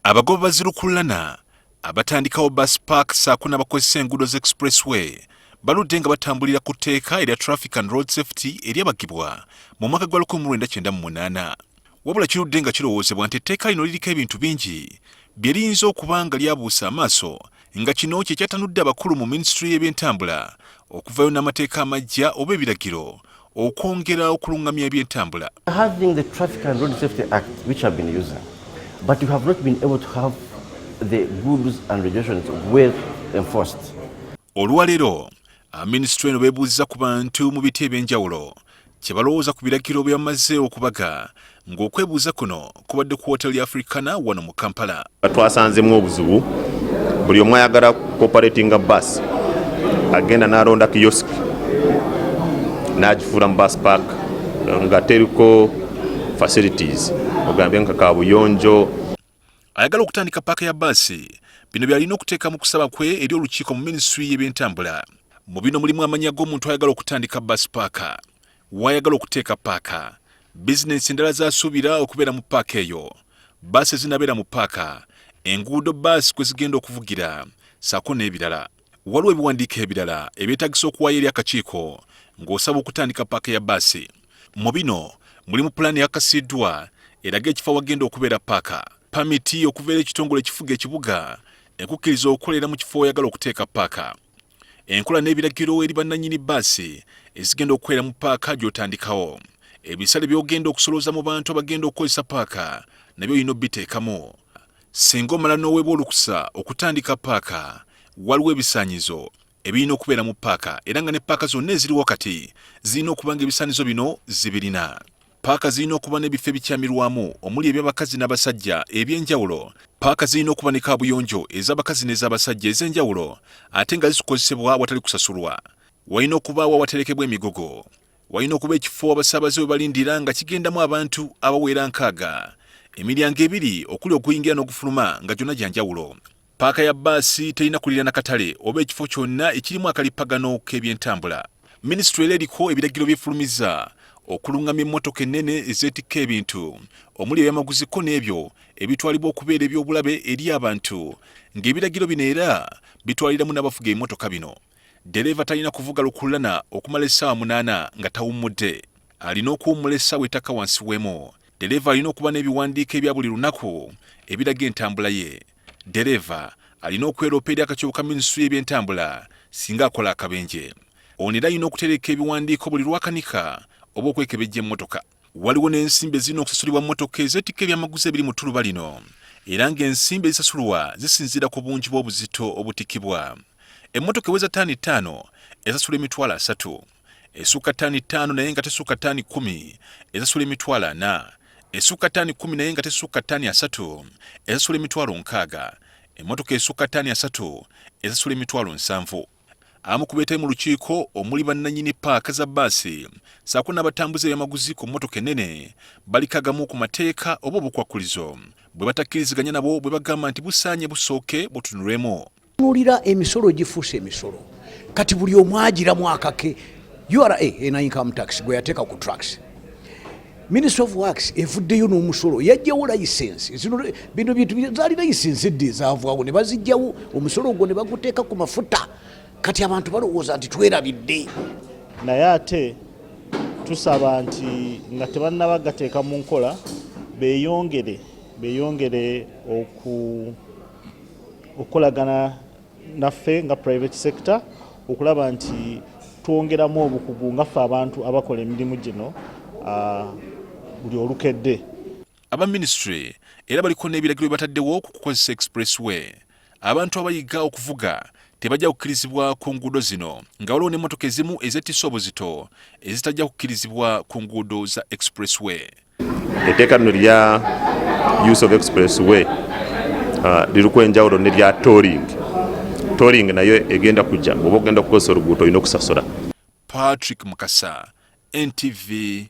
Abagoba ba zilukululana abatandikawo bus park ssaako n'abakozesa enguudo z'expressway baludde nga batambulira ku tteeka erya traffic and road safety eryabagibwa mu mwaka gwa 1998 wabula kirudde nga kirowoozebwa nti etteeka lino liriko ebintu bingi bye liyinza okuba nga lyabuusa amaaso nga kino kye kyatanudde abakulu mu minisitule y'ebyentambula okuvayo n'amateeka amaggya oba ebiragiro okwongera okulungamya ebyentambula. Having the Traffic and Road Safety Act, which I've been using, but we have not been able to have the rules and regulations well enforced. Olwaleero minisitule eno beebuuziza ku bantu mu biti ebyenjawulo kye balowooza ku biragiro byamaze okubaga ng'okwebuuza kuno kubadde ku hoteli ya Africana wano mu Kampala. Twasanzemu obuzibu buli omu ayagala cooperatinga bus agenda n'alonda kiosk n'agifuula mu bus park nga teriko facilities ogambye nka kaabuyonjo. Ayagala okutandika paaka ya bbaasi bino byalina okuteeka mu kusaba kwe eri olukiiko mu minisitule y'ebyentambula. Mu bino mulimu amannya g'omuntu ayagala okutandika bus paaka, wayagala okuteeka paaka, bizinensi endala z'asuubira okubeera mu paaka eyo, bbaasi ezinabeera mu paaka, enguudo bbaasi kwe zigenda okuvugira, ssaako n'ebirala. Waliwo ebiwandiiko ebirala ebyetaagisa okuwaayo eri akakiiko ng'osaba okutandika paaka ya bbaasi. Mu bino mulimu pulaani yakasiddwa eraga ekifo wagenda okubeera paaka, pamiti okuva eri ekitongole ekifuga ekibuga ekukkiriza okukolera mu kifo oyagala okuteeka paaka, enkola n'ebiragiro eri bannannyini bbaasi ezigenda okukolera mu paaka gy'otandikawo, ebisale by'ogenda okusolooza mu bantu abagenda okukozesa paaka nabyo olina obbiteekamu. Singa omala n'oweebwa olukusa okutandika paaka, waliwo ebisaanyizo ebirina okubeera mu paaka era nga ne paaka zonna eziriwo kati zirina okuba nga ebisaanyizo bino zibirina. Paaka zirina okuba n'ebifo ebikyamirwamu omuli eby'abakazi n'abasajja ebyenjawulo. Paaka zirina okuba ne kaabuyonjo ez'abakazi n'ez'abasajja ez'enjawulo ate nga zikozesebwa awatali kusasulwa. Walina okubaawo awaterekebwa emigogo. Walina okuba ekifo abasaabaze we balindira nga kigendamu abantu abawera 6. Emiryango ebiri okuli okuyingira n'okufuluma nga gyonna gya njawulo. Paaka ya bbaasi terina kuliraana katale oba ekifo kyonna ekirimu akalipagano k'ebyentambula. Minisitule eriko ebiragiro byefulumiza okulungamya emmotoka ennene ezeetikka ebintu omuli eby'amaguziko n'ebyo ebitwalibwa okubeera eby'obulabe eri abantu, ng'ebiragiro bino era bitwaliramu n'abavuga emmotoka bino. Dereeva talina kuvuga lukululana okumala essaawa 8 nga tawummudde. Alina okuwummula essaawa ettaka wansi w'emu. Dereeva alina okuba n'ebiwandiiko ebya buli lunaku ebiraga entambula ye. Dereeva alina okweroopa eri akakiiko ka minisitule y'ebyentambula singa akola akabenje. Ono era alina okutereka ebiwandiiko buli lwakanika oba okwekebejja emmotoka. Waliwo n'ensimbi ezirina okusasulibwa mmotoka ezeetikka ebyamaguzi ebiri mu ttuluba lino, era ng'ensimbi ezisasulwa zisinziira ku bungi bw'obuzito obutikibwa. Emmotoka eweza ttaani 5 esasula emitwalo 3, esukka ttaani 5 naye nga tesukka ttaani 10 esasula emitwalo 4, esukka ttaani 10 naye nga tesukka ttaani 3 esasula emitwalo 6, emmotoka esukka ttaani 3 esasula emitwalo 7. Abamu ku beetabe mu lukiiko omuli bannannyini paaka za bbaasi ssaako n'abatambuza ebyamaguzi ku mmotoka ennene balikagamu ku mateeka oba obukwakkulizo bwe batakkiriziganya nabo bwe bagamba nti busaanye busooke butunulwemu. Nulira emisolo gifuuse emisolo kati buli omu agiramu akake. URA ena income tax gwe yateeka ku trucks. Ministry of Works evuddeyo n'omusolo yajjawo license bino bintu zaali license eddi ezaavaawo ne bazijjawo omusolo ogwo ne baguteeka ku mafuta. Kati abantu balowooza nti twerabidde. Naye ate tusaba nti nga tebannabagateeka mu nkola beeyongere okukolagana naffe nga private sector okulaba nti twongeramu obukugu nga ffe abantu abakola emirimu gino buli olukedde. Abaminisitule era baliko n'ebiragiro bataddewo ku kukozesa expressway. Abantu abayiga okuvuga tebajja kukkirizibwa ku nguudo zino nga waliwo n'emmotoka ezimu ezeetissa obuzito ezitajja kukkirizibwa ku nguudo za expressway. Etteeka lino lya use of expressway liriko enjawulo n'erya tolling. Tolling nayo egenda kujja oba ogenda kukozesa oluguudo olina okusasula. Patrick Mukasa, NTV.